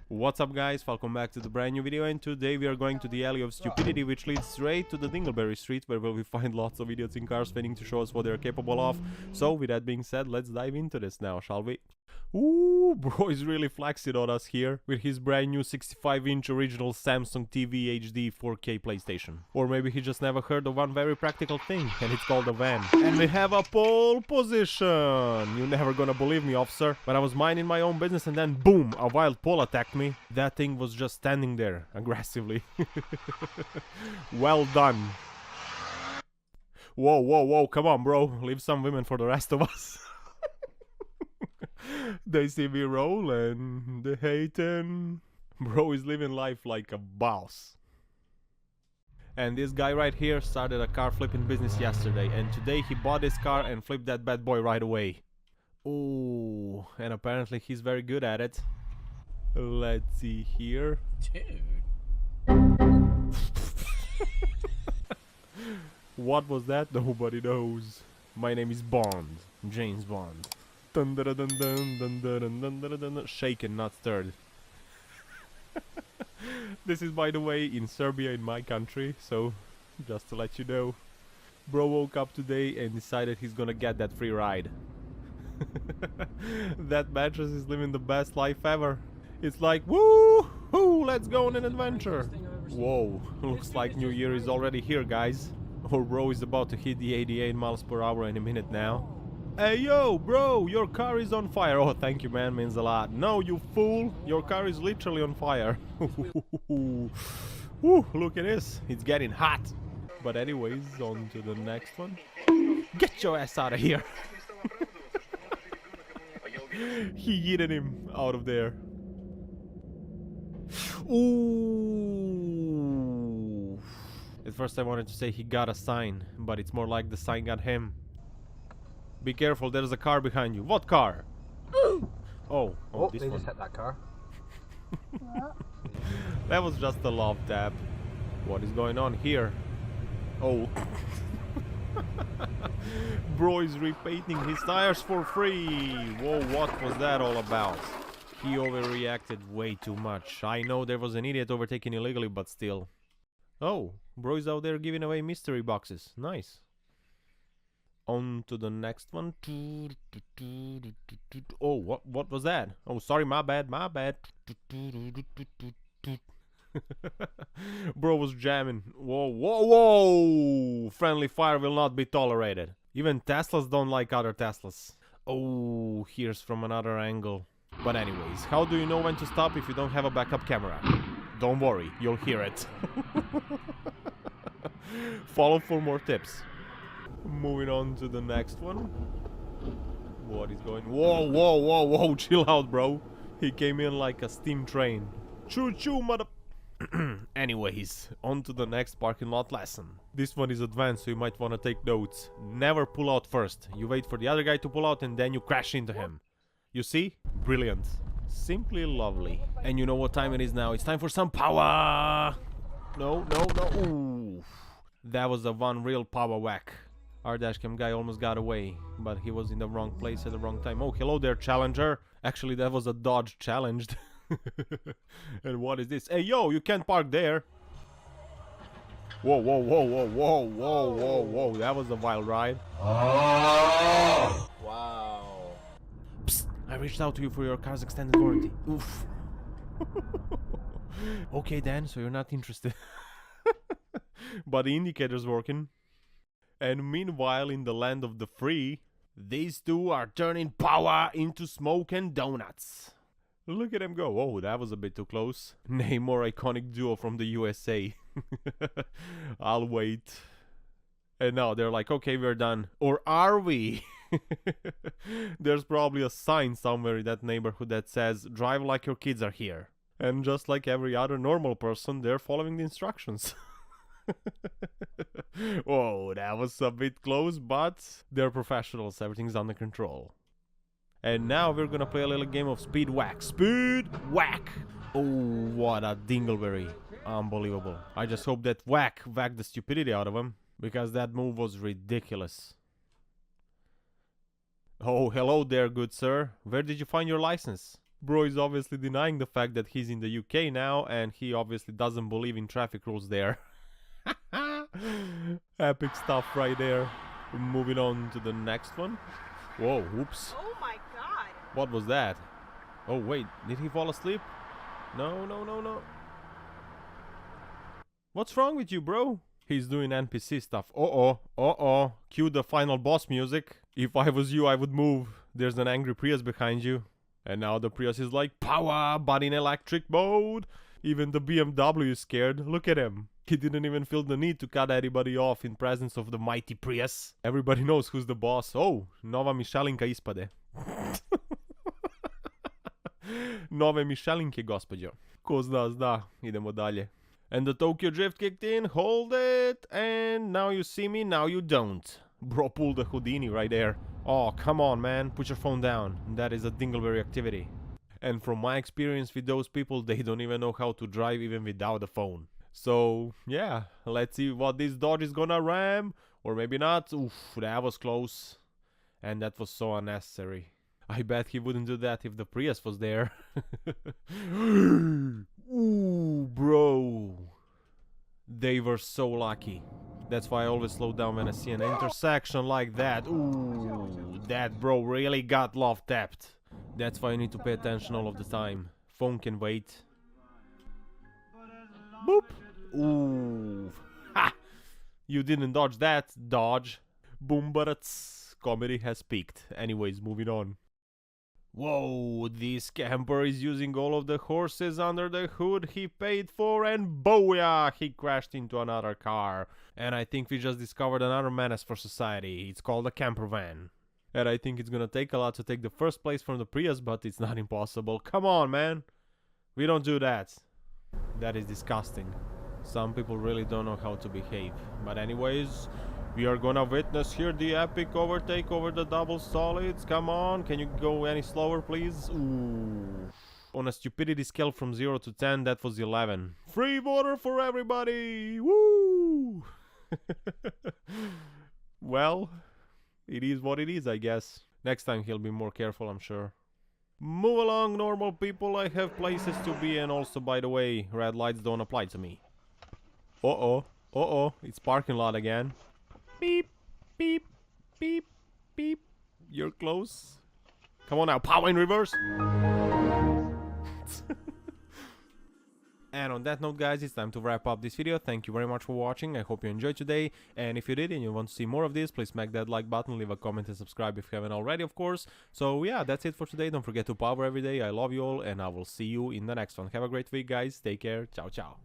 What's up guys, welcome back to the brand new video, and today we are going to the alley of stupidity which leads straight to the Dingleberry Street, where we will find lots of idiots in cars waiting to show us what they're capable of. So with that being said, let's dive into this now, shall we? Ooh, bro is really flexing on us here with his brand new 65-inch original Samsung TV HD 4K PlayStation. Or maybe he just never heard of one very practical thing, and it's called a van. And we have a pole position! You're never gonna believe me, officer, but I was minding my own business and then boom, a wild pole attacked me. That thing was just standing there, aggressively. Well done. Whoa, whoa, whoa, come on bro, leave some women for the rest of us. They see me rolling, they hating. Bro is living life like a boss. And this guy right here started a car flipping business yesterday, and today he bought this car and flipped that bad boy right away. Ooh, and apparently he's very good at it. Let's see here. Dude. What was that? Nobody knows. My name is Bond. James Bond. Dun dun dun dun dun dun dun dun dun. Shaken, not stirred. This is, by the way, in Serbia, in my country, so just to let you know. Bro woke up today and decided he's gonna get that free ride. That mattress is living the best life ever. It's like, woo, hoo, let's go on an adventure. Whoa, looks like New Year is already here, guys. Or bro is about to hit the 88 miles per hour in a minute now. Hey yo, bro, your car is on fire. Oh, thank you, man, means a lot. No, you fool, your car is literally on fire. Ooh, look at this, it's getting hot. But anyways, on to the next one. Get your ass out of here. He yeeted him out of there. Ooh. At first I wanted to say he got a sign, but it's more like the sign got him. Be careful, there's a car behind you. What car? Oh, this they one. just hit that car. That was just a love tap. What is going on here? Oh. Bro is repainting his tires for free. Whoa, what was that all about? He overreacted way too much. I know there was an idiot overtaking illegally, but still. Oh, bro is out there giving away mystery boxes. Nice. On to the next one. Oh, what was that? Oh, sorry, my bad, my bad. Bro was jamming. Whoa, whoa, whoa! Friendly fire will not be tolerated. Even Teslas don't like other Teslas. Oh, here's from another angle. But anyways, how do you know when to stop if you don't have a backup camera? Don't worry, you'll hear it. Follow for more tips. Moving on to the next one. What is going? Whoa, whoa, whoa, whoa! Chill out, bro. He came in like a steam train. Choo choo, mother. Anyways, on to the next parking lot lesson. This one is advanced, so you might want to take notes. Never pull out first. You wait for the other guy to pull out and then you crash into him. You see? Brilliant. Simply lovely. And you know what time it is now. It's time for some power. No, no, no. Ooh. That was the one real power whack. Our dashcam guy almost got away, but he was in the wrong place at the wrong time. Oh, hello there, Challenger. Actually, that was a Dodge Challenged. And what is this? Hey, yo, you can't park there. Whoa, whoa, whoa, whoa, whoa, whoa, whoa, whoa. That was a wild ride. Oh! Wow. Psst, I reached out to you for your car's extended warranty. Oof. Okay, Dan, so you're not interested. But the indicator's working. And meanwhile, in the land of the free, these two are turning power into smoke and donuts. Look at them go. Oh, that was a bit too close. Name more iconic duo from the USA. I'll wait. And now they're like, okay, we're done. Or are we? There's probably a sign somewhere in that neighborhood that says, drive like your kids are here. And just like every other normal person, they're following the instructions. Whoa, that was a bit close, but they're professionals, everything's under control. And now we're gonna play a little game of speed whack. Speed whack! Oh, what a dingleberry. Unbelievable. I just hope that whacked the stupidity out of him, because that move was ridiculous. Oh, hello there, good sir. Where did you find your license? Bro is obviously denying the fact that he's in the UK now, and he obviously doesn't believe in traffic rules there. Epic stuff right there. Moving on to the next one. Whoa, whoops. Oh my god. What was that? Oh wait, did he fall asleep? No, no, no, no. What's wrong with you, bro? He's doing NPC stuff. Uh-oh, uh-oh. Cue the final boss music. If I was you, I would move. There's an angry Prius behind you. And now the Prius is like, power, but in electric mode. Even the BMW is scared. Look at him. He didn't even feel the need to cut anybody off in presence of the mighty Prius. Everybody knows who's the boss. Oh, nova Mišelinka ispade. Nove Mišelinke, gospođo. Ko zna, zna. Idemo dalje. And the Tokyo Drift kicked in. Hold it. And now you see me, now you don't. Bro pulled the Houdini right there. Oh, come on, man. Put your phone down. That is a dingleberry activity. And from my experience with those people, they don't even know how to drive even without a phone. So, yeah. Let's see what this Dodge is gonna ram. Or maybe not. Oof, that was close. And that was so unnecessary. I bet he wouldn't do that if the Prius was there. Ooh, bro. They were so lucky. That's why I always slow down when I see an intersection like that. Ooh, that bro really got love tapped. That's why you need to pay attention all of the time. Phone can wait. Boop. Ooh. Ha! You didn't dodge that, Dodge. Boom, but it's comedy has peaked. Anyways, moving on. Whoa, this camper is using all of the horses under the hood he paid for, and booyah, he crashed into another car. And I think we just discovered another menace for society. It's called a camper van. And I think it's gonna take a lot to take the first place from the Prius, but it's not impossible. Come on, man. We don't do that. That is disgusting. Some people really don't know how to behave. But anyways, we are gonna witness here the epic overtake over the double solids. Come on, can you go any slower, please? Ooh. On a stupidity scale from 0 to 10, that was 11. Free water for everybody! Woo! Well, it is what it is, I guess. Next time he'll be more careful, I'm sure. Move along, normal people. I have places to be, and also, by the way, red lights don't apply to me. Uh-oh. Uh-oh. It's parking lot again. Beep, beep, beep, beep. You're close. Come on now, power in reverse. And on that note, guys, it's time to wrap up this video. Thank you very much for watching. I hope you enjoyed today. And if you did and you want to see more of this, please smack that like button, leave a comment and subscribe if you haven't already, of course. So yeah, that's it for today. Don't forget to power every day. I love you all, and I will see you in the next one. Have a great week, guys. Take care. Ciao, ciao.